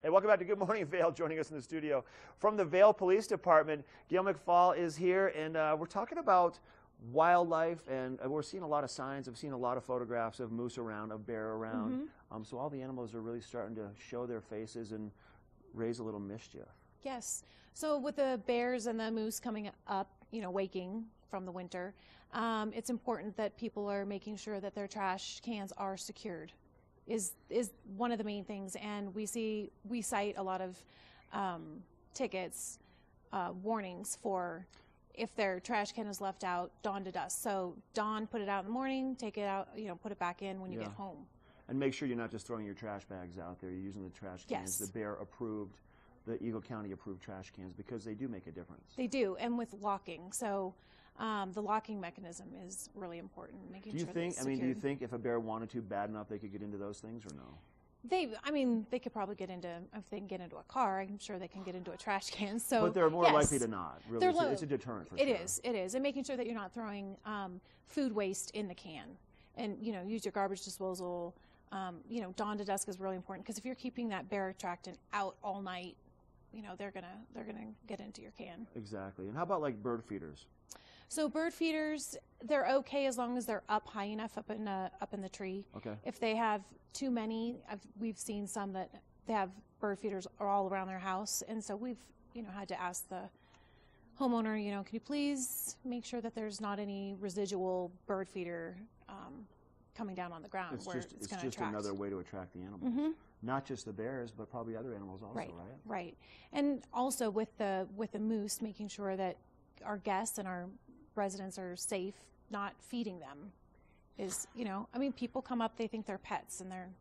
Hey, welcome back to Good Morning Vail. Joining us in the studio from the Vail Police Department, Gail McFall is here, and we're talking about wildlife, and we're seeing a lot of signs. I've seen a lot of photographs of moose around, of bear around. So all the animals are really starting to show their faces and raise a little mischief. Yes. So with the bears and the moose coming up, waking from the winter, it's important that people are making sure that their trash cans are secured. Is one of the main things, and we cite a lot of tickets, warnings for if their trash can is left out dawn to dusk. So dawn, put it out in the morning, take it out, put it back in when you get home. And make sure you're not just throwing your trash bags out there. You're using the trash cans, the Bear approved, the Eagle County approved trash cans, because they do make a difference. They do, and with locking. So the locking mechanism is really important. Making sure that it's secured. Do you think if a bear wanted to bad enough, they could get into those things, or no? They could probably get into, if they can get into a car, I'm sure they can get into a trash can. So, but they're more likely to not. Really, it's a deterrent for sure. It is, and making sure that you're not throwing food waste in the can, and use your garbage disposal. Dawn to dusk is really important, because if you're keeping that bear attractant out all night, they're gonna get into your can. Exactly. And how about like bird feeders? So bird feeders, they're okay as long as they're up high enough up in the tree. Okay. If they have too many, we've seen some that they have bird feeders all around their house, and so we've had to ask the homeowner, can you please make sure that there's not any residual bird feeder coming down on the ground it's going to attract. It's just another way to attract the animals. Not just the bears, but probably other animals also, right? Right. And also with the moose, making sure that our guests and our residents are safe, not feeding them. People come up, they think they're pets, and they're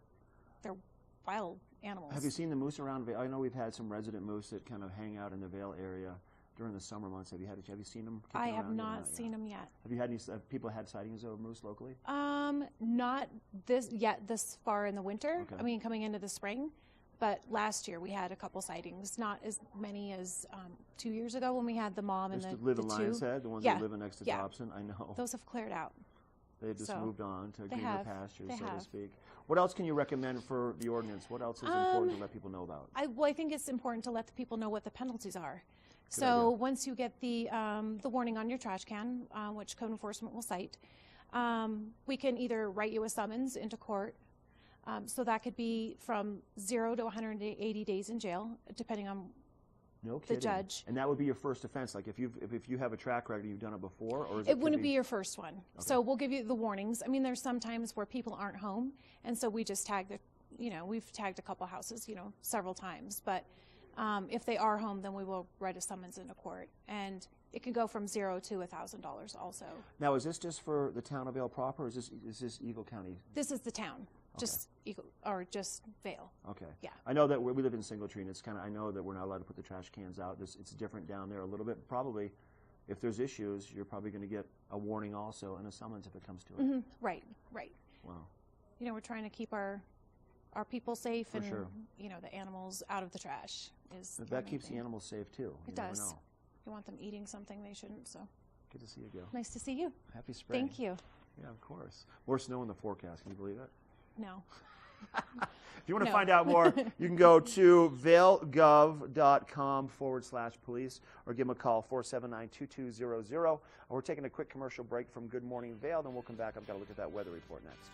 wild animals. Have you seen the moose around Vail? I know we've had some resident moose that kind of hang out in the Vail area during the summer months. Have you seen them? I have not seen them yet. Have you had any people had sightings of moose locally? Not this far in the winter. Okay. Coming into the spring. But last year we had a couple sightings, not as many as 2 years ago when we had the mom and the live in Lion's Head, the ones that live next to Dobson. I know. Those have cleared out. They just moved on to greener pastures, so to speak. What else can you recommend for the ordinance? What else is important to let people know about? I think it's important to let the people know what the penalties are. So once you get the warning on your trash can, which code enforcement will cite, we can either write you a summons into court. So that could be from 0 to 180 days in jail, depending on the judge. And that would be your first offense. Like if you have a track record, you've done it before, or it wouldn't be your first one. Okay. So we'll give you the warnings. There's some times where people aren't home, and so we just tag we've tagged a couple houses, several times. But if they are home, then we will write a summons into court, and it can go from $0 to $1,000 also. Now, is this just for the town of Vail proper, or is this Eagle County? This is the town. Just just Vail. Okay. Yeah. I know that we live in Singletree, and I know that we're not allowed to put the trash cans out. It's different down there a little bit. Probably, if there's issues, you're probably going to get a warning also and a summons if it comes to it. Right. Wow. We're trying to keep our people safe, and sure. The animals out of the trash is. That keeps the animals safe too. It does. Never know. You want them eating something they shouldn't. So. Good to see you, Gail. Nice to see you. Happy spring. Thank you. Yeah, of course. More snow in the forecast. Can you believe it? No. If you want to find out more, you can go to vailgov.com/police or give them a call, 479-2200. We're taking a quick commercial break from Good Morning Vail, then we'll come back. I've got to look at that weather report next.